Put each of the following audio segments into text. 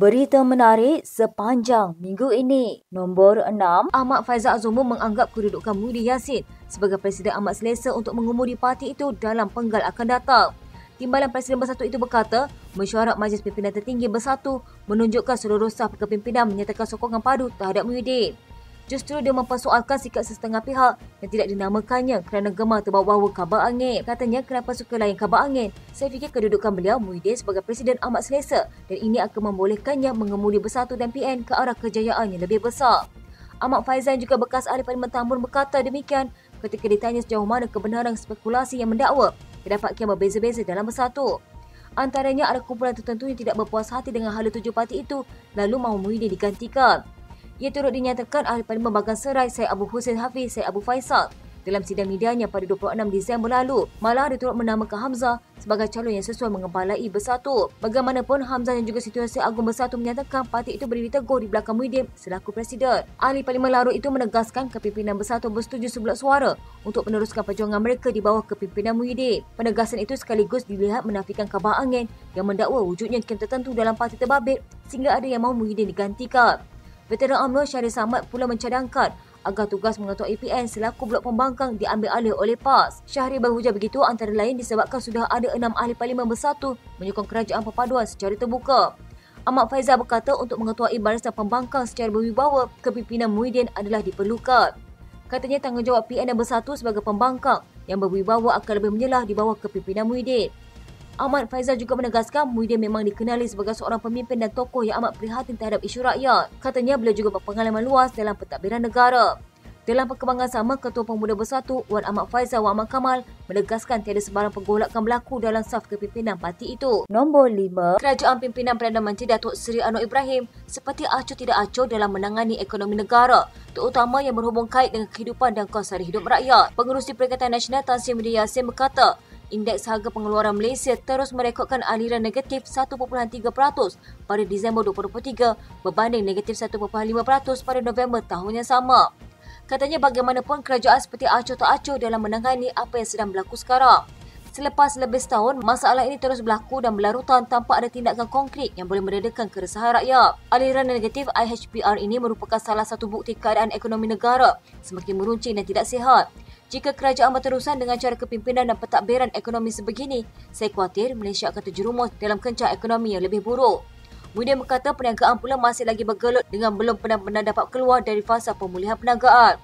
Berita menarik sepanjang minggu ini. Nombor 6, Ahmad Faizal Azumu menganggap kedudukan Muhyiddin Yassin sebagai Presiden amat selesa untuk mengemudi parti itu dalam penggal akan datang. Timbalan Presiden Bersatu itu berkata, mesyuarat Majlis Pimpinan Tertinggi Bersatu menunjukkan seluruh saf kepimpinan menyatakan sokongan padu terhadap Muhyiddin. Justru dia mempersoalkan sikap setengah pihak yang tidak dinamakannya kerana gemar terbawa-bawa kabar angin. Katanya, kenapa suka layan kabar angin? Saya fikir kedudukan beliau Muhyiddin sebagai Presiden amat selesa dan ini akan membolehkannya mengemudi Bersatu dan PN ke arah kejayaan yang lebih besar. Ahmad Faizal juga bekas ahli Parlimen Tambun berkata demikian ketika ditanya sejauh mana kebenaran spekulasi yang mendakwa terdapat kian berbeza-beza dalam Bersatu. Antaranya ada kumpulan tertentu yang tidak berpuas hati dengan hala tuju parti itu lalu mahu Muhyiddin digantikan. Ia turut dinyatakan ahli Parlimen Bagan Serai Syed Abu Hussein Hafiz Syed Abu Faisal dalam sidang medianya pada 26 Disember lalu. Malah dia turut menamakan Hamzah sebagai calon yang sesuai mengepalai Bersatu. Bagaimanapun, Hamzah yang juga Setiausaha Agung Bersatu menyatakan parti itu berdiri teguh di belakang Muhyiddin selaku Presiden. Ahli Parlimen Larut itu menegaskan kepimpinan Bersatu bersetuju sebulat suara untuk meneruskan perjuangan mereka di bawah kepimpinan Muhyiddin. Penegasan itu sekaligus dilihat menafikan kabar angin yang mendakwa wujudnya kem tertentu dalam parti terbabit sehingga ada yang mahu Muhyiddin digantikan. Veteran UMNO Syahrir Samad pula mencadangkan agar tugas mengetua APN selaku blok pembangkang diambil alih oleh PAS. Syahrir berhujah begitu antara lain disebabkan sudah ada 6 ahli Parlimen Bersatu menyokong kerajaan perpaduan secara terbuka. Ahmad Faizal berkata untuk mengetuai barisan pembangkang secara berwibawa, kepimpinan Muhyiddin adalah diperlukan. Katanya tanggungjawab PN dan Bersatu sebagai pembangkang yang berwibawa akan lebih menyelah di bawah kepimpinan Muhyiddin. Ahmad Faizal juga menegaskan Muhyiddin memang dikenali sebagai seorang pemimpin dan tokoh yang amat prihatin terhadap isu rakyat. Katanya beliau juga berpengalaman luas dalam pentadbiran negara. Dalam perkembangan sama, Ketua Pemuda Bersatu Wan Ahmad Faizal Wan Ahmad Kamal menegaskan tiada sebarang pergolakan berlaku dalam saf kepimpinan parti itu. Nombor 5, Kerajaan Pimpinan Perdana Menteri Datuk Seri Anwar Ibrahim seperti acuh tidak acuh dalam menangani ekonomi negara, terutama yang berhubung kait dengan kehidupan dan kos sara hidup rakyat. Pengerusi Perikatan Nasional Tan Sri Muhyiddin Yassin berkata, indeks harga pengeluaran Malaysia terus merekodkan aliran negatif 1.3% pada Disember 2023 berbanding negatif 1.5% pada November tahun yang sama. Katanya bagaimanapun kerajaan seperti acuh tak acuh dalam menangani apa yang sedang berlaku sekarang. Selepas lebih setahun, masalah ini terus berlaku dan berlarutan tanpa ada tindakan konkret yang boleh meredakan keresahan rakyat. Aliran negatif IHPR ini merupakan salah satu bukti keadaan ekonomi negara semakin meruncing dan tidak sihat. Jika kerajaan berterusan dengan cara kepimpinan dan pentadbiran ekonomi sebegini, saya khawatir Malaysia akan terjerumus dalam kencang ekonomi yang lebih buruk. Muhyiddin berkata perniagaan pula masih lagi bergelut dengan belum benar-benar dapat keluar dari fasa pemulihan perniagaan.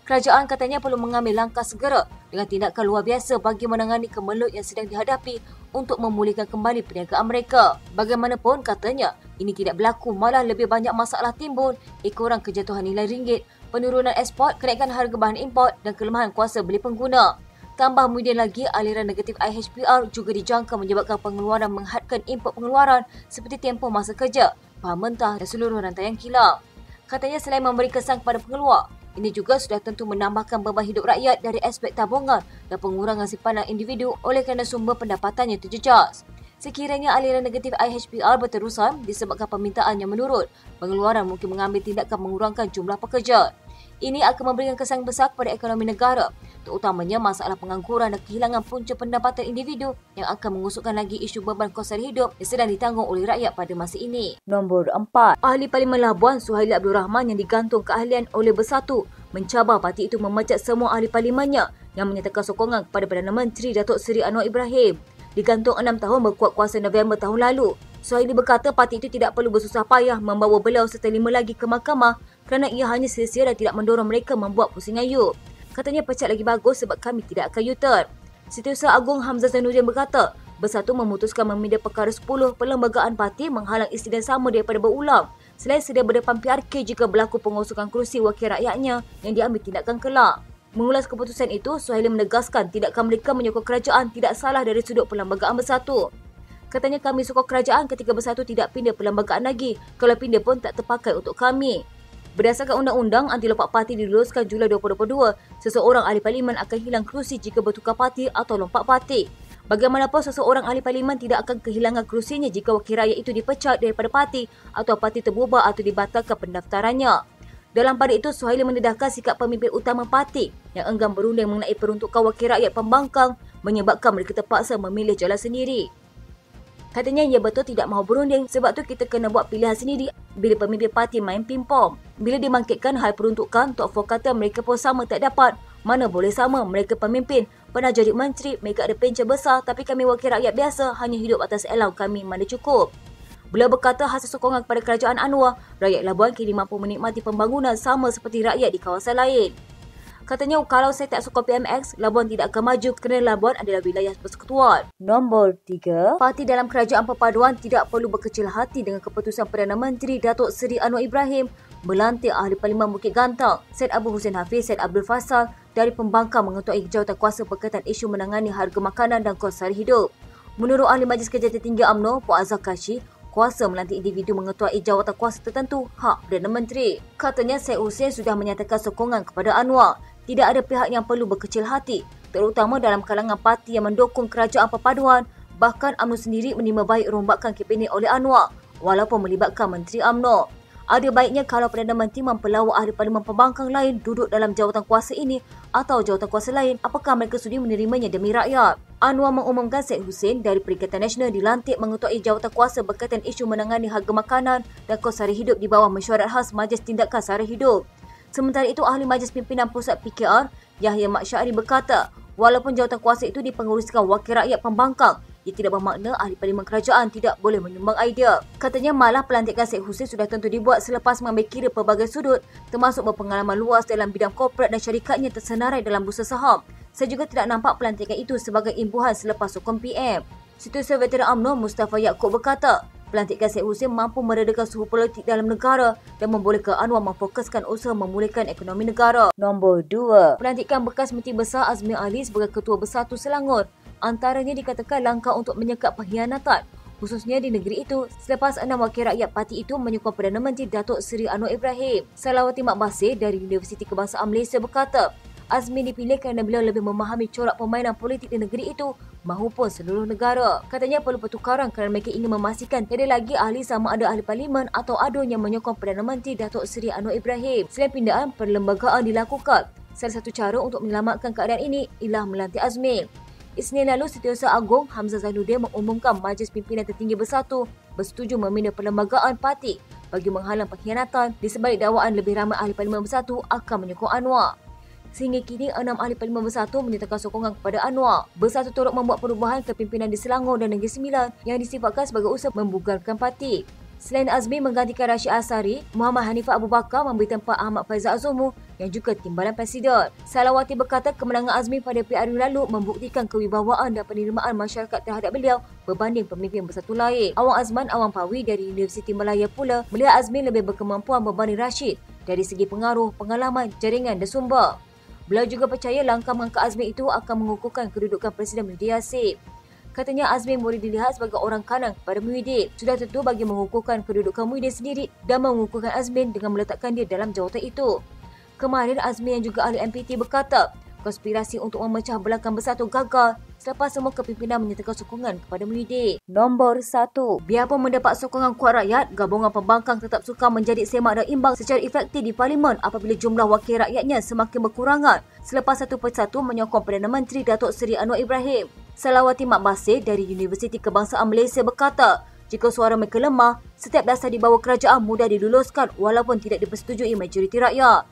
Kerajaan katanya perlu mengambil langkah segera dengan tindakan luar biasa bagi menangani kemelut yang sedang dihadapi untuk memulihkan kembali perniagaan mereka. Bagaimanapun katanya, ini tidak berlaku, malah lebih banyak masalah timbul, ekoran kejatuhan nilai ringgit, penurunan ekspor, kenaikan harga bahan import dan kelemahan kuasa beli pengguna. Tambah Muhyiddin lagi, aliran negatif IHPR juga dijangka menyebabkan pengeluaran menghadkan import pengeluaran seperti tempoh masa kerja, bahan mentah dan seluruh rantaian kilang. Katanya selain memberi kesan kepada pengeluar, ini juga sudah tentu menambahkan beban hidup rakyat dari aspek tabungan dan pengurangan simpanan individu oleh kerana sumber pendapatan yang terjejas. Sekiranya aliran negatif IHPR berterusan disebabkan permintaan yang menurun, pengeluaran mungkin mengambil tindakan mengurangkan jumlah pekerja. Ini akan memberikan kesan besar kepada ekonomi negara, terutamanya masalah pengangguran dan kehilangan punca pendapatan individu yang akan mengusukkan lagi isu beban kos sara hidup yang sedang ditanggung oleh rakyat pada masa ini. Nombor 4, Ahli Parlimen Labuan Suhaili Abdul Rahman yang digantung keahlian oleh Bersatu mencabar parti itu memecat semua ahli parlimennya yang menyatakan sokongan kepada Perdana Menteri Datuk Seri Anwar Ibrahim. Digantung 6 tahun berkuat kuasa November tahun lalu, Suhaili berkata parti itu tidak perlu bersusah payah membawa beliau serta 5 lagi ke mahkamah kerana ia hanya sia-sia dan tidak mendorong mereka membuat pusing ayuk. Katanya pecat lagi bagus sebab kami tidak akan U-turn. Setiausaha Agung Hamzah Zainuddin berkata, Bersatu memutuskan meminda perkara 10 perlembagaan parti menghalang insiden sama daripada berulang. Selain sedia berdepan PRK jika berlaku pengosokan kerusi wakil rakyatnya yang diambil tindakan kelak. Mengulas keputusan itu, Suhaili menegaskan tindakan mereka menyokong kerajaan tidak salah dari sudut perlembagaan Bersatu. Katanya kami sokong kerajaan ketika Bersatu tidak pindah perlembagaan lagi. Kalau pindah pun tak terpakai untuk kami. Berdasarkan undang-undang anti lompat parti diluluskan Julai 2022, seseorang ahli parlimen akan hilang kerusi jika bertukar parti atau lompat parti. Bagaimanapun seseorang ahli parlimen tidak akan kehilangan kerusinya jika wakil rakyat itu dipecat daripada parti atau parti terbubar atau dibatalkan pendaftarannya. Dalam pada itu, Suhaili mendedahkan sikap pemimpin utama parti yang enggan berunding mengenai peruntukan wakil rakyat pembangkang menyebabkan mereka terpaksa memilih jalan sendiri. Katanya ia betul tidak mahu berunding sebab tu kita kena buat pilihan sendiri bila pemimpin parti main ping-pong. Bila dimangkitkan hal peruntukan, Tok Fo kata mereka pun sama tak dapat. Mana boleh sama, mereka pemimpin. Pernah jadi menteri, mereka ada pencen besar tapi kami wakil rakyat biasa hanya hidup atas alau kami mana cukup. Beliau berkata hasil sokongan kepada kerajaan Anwar, rakyat Labuan kini mampu menikmati pembangunan sama seperti rakyat di kawasan lain. Katanya kalau saya tak sokong PMX, Labuan tidak akan maju kerana Labuan adalah wilayah persekutuan. Nombor 3. Parti dalam kerajaan perpaduan tidak perlu berkecil hati dengan keputusan Perdana Menteri Datuk Seri Anwar Ibrahim melantik Ahli Parlimen Bukit Gantang, Syed Abu Hussein Hafiz Syed Abdul Faisal dari pembangkang mengetuai jawatan kuasa berkaitan isu menangani harga makanan dan kos sara hidup. Menurut Ahli Majlis Kerja Tertinggi UMNO, Puan Azhar Kashi, kuasa melantik individu mengetuai jawatan kuasa tertentu hak Perdana Menteri. Katanya Syed Hussein sudah menyatakan sokongan kepada Anwar. Tidak ada pihak yang perlu berkecil hati, terutama dalam kalangan parti yang mendukung kerajaan perpaduan. Bahkan UMNO sendiri menerima baik rombakan kabinet oleh Anwar, walaupun melibatkan Menteri UMNO. Ada baiknya kalau Perdana Menteri mempelawak ahli parlimen pembangkang lain duduk dalam jawatan kuasa ini atau jawatan kuasa lain, apakah mereka sudi menerimanya demi rakyat. Anwar mengumumkan Syed Hussein dari Perikatan Nasional dilantik mengetuai jawatan kuasa berkaitan isu menangani harga makanan dan kos sara hidup di bawah mesyuarat khas Majlis Tindakan Sara Hidup. Sementara itu, Ahli Majlis Pimpinan Pusat PKR, Yahya Mak Syari berkata, walaupun jawatan kuasa itu dipenguruskan wakil rakyat pembangkang, ia tidak bermakna ahli parlimen kerajaan tidak boleh menyumbang idea. Katanya malah pelantikan Syed Hussein sudah tentu dibuat selepas mengambil kira pelbagai sudut, termasuk berpengalaman luas dalam bidang korporat dan syarikatnya tersenarai dalam bursa saham. Saya juga tidak nampak pelantikan itu sebagai imbuhan selepas sokong PM. Setiausaha Veteran UMNO Mustafa Yaakob berkata, pelantikan Syed Hussein mampu meredakan suhu politik dalam negara dan membolehkan Anwar memfokuskan usaha memulihkan ekonomi negara. Nombor 2. Pelantikan bekas Menteri Besar Azmi Ali sebagai Ketua Bersatu Selangor antaranya dikatakan langkah untuk menyekat pengkhianatan, khususnya di negeri itu selepas 6 wakil rakyat parti itu menyokong Perdana Menteri Datuk Seri Anwar Ibrahim. Salawati Mak Basir dari Universiti Kebangsaan Malaysia berkata, Azmi dipilih kerana beliau lebih memahami corak permainan politik di negeri itu mahupun seluruh negara. Katanya perlu pertukaran kerana mereka ingin memastikan tiada lagi ahli sama ada ahli parlimen atau ADUN yang menyokong Perdana Menteri Datuk Seri Anwar Ibrahim. Selain pindahan, perlembagaan dilakukan. Salah satu cara untuk menyelamatkan keadaan ini ialah melantik Azmi. Isnin lalu, Setiausaha Agong Hamzah Zainuddin mengumumkan Majlis Pimpinan Tertinggi Bersatu bersetuju membina perlembagaan parti bagi menghalang pengkhianatan. Di sebalik dakwaan lebih ramai ahli parlimen bersatu akan menyokong Anwar. Sehingga kini 6 ahli parlimen bersatu menyatakan sokongan kepada Anwar. Bersatu turut membuat perubahan kepimpinan di Selangor dan Negeri Sembilan yang disifatkan sebagai usaha membugarkan parti. Selain Azmi menggantikan Rashid Asari, Muhammad Hanifah Abu Bakar memberi tempat Ahmad Faizal Azumu yang juga timbalan Presiden. Salawati berkata kemenangan Azmi pada PRU lalu membuktikan kewibawaan dan penerimaan masyarakat terhadap beliau berbanding pemimpin bersatu lain. Awang Azman Awang Pawi dari Universiti Malaya pula melihat Azmi lebih berkemampuan berbanding Rashid dari segi pengaruh, pengalaman, jaringan dan sumber. Beliau juga percaya langkah mengangkat Azmi itu akan mengukuhkan kedudukan Presiden Muhyiddin Yassin. Katanya Azmi boleh dilihat sebagai orang kanan kepada Muhyiddin. Sudah tentu bagi mengukuhkan kedudukan Muhyiddin sendiri dan mengukuhkan Azmi dengan meletakkan dia dalam jawatan itu. Kemarin Azmi yang juga ahli MPT berkata, konspirasi untuk memecah belahkan Bersatu gagal selepas semua kepimpinan menyatakan sokongan kepada Muhyiddin. Nombor 1. Biarpun mendapat sokongan kuat rakyat, gabungan pembangkang tetap sukar menjadi semak dan imbang secara efektif di Parlimen apabila jumlah wakil rakyatnya semakin berkurangan selepas satu persatu menyokong Perdana Menteri Datuk Seri Anwar Ibrahim. Salawati Mak Basir dari Universiti Kebangsaan Malaysia berkata, jika suara mereka lemah, setiap dasar di bawah kerajaan mudah diluluskan walaupun tidak dipersetujui majoriti rakyat.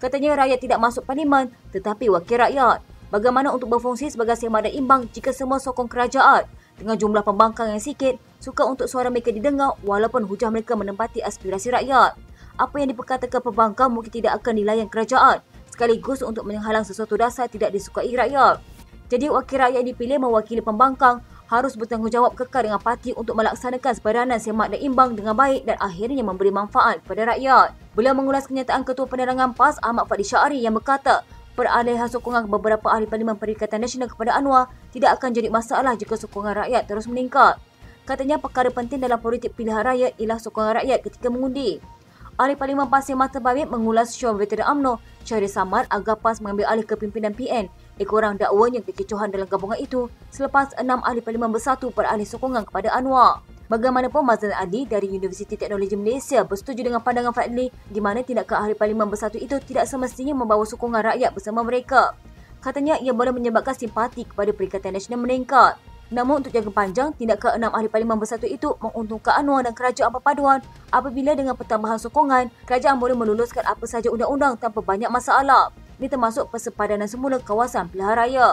Katanya rakyat tidak masuk parlimen tetapi wakil rakyat. Bagaimana untuk berfungsi sebagai semak dan imbang jika semua sokong kerajaan? Dengan jumlah pembangkang yang sikit, sukar untuk suara mereka didengar walaupun hujah mereka menempati aspirasi rakyat. Apa yang diperkatakan pembangkang mungkin tidak akan dilayan kerajaan, sekaligus untuk menghalang sesuatu dasar tidak disukai rakyat. Jadi wakil rakyat yang dipilih mewakili pembangkang harus bertanggungjawab kekal dengan parti untuk melaksanakan seperanan semak dan imbang dengan baik dan akhirnya memberi manfaat kepada rakyat. Beliau mengulas kenyataan Ketua Penerangan PAS Ahmad Fadli Syari yang berkata, peralihan sokongan beberapa ahli Parlimen Perikatan Nasional kepada Anwar tidak akan jadi masalah jika sokongan rakyat terus meningkat. Katanya perkara penting dalam politik pilihan raya ialah sokongan rakyat ketika mengundi. Ahli Parlimen Pasir Mata Babit mengulas syur Veteran UMNO Syahrir Samad agar PAS mengambil alih kepimpinan PN dikurang dakwanya kekecohan dalam gabungan itu selepas 6 ahli Parlimen Bersatu beralih sokongan kepada Anwar. Bagaimanapun Mazlan Adi dari Universiti Teknologi Malaysia bersetuju dengan pandangan Fadli di mana tindakan ahli Parlimen Bersatu itu tidak semestinya membawa sokongan rakyat bersama mereka. Katanya ia boleh menyebabkan simpati kepada Perikatan Nasional meningkat. Namun untuk jangka panjang, tindakan 6 ahli Parlimen Bersatu itu menguntungkan Anwar dan kerajaan perpaduan apabila dengan pertambahan sokongan, kerajaan boleh meluluskan apa sahaja undang-undang tanpa banyak masalah. Ini termasuk persepadanan semula kawasan pilihan raya.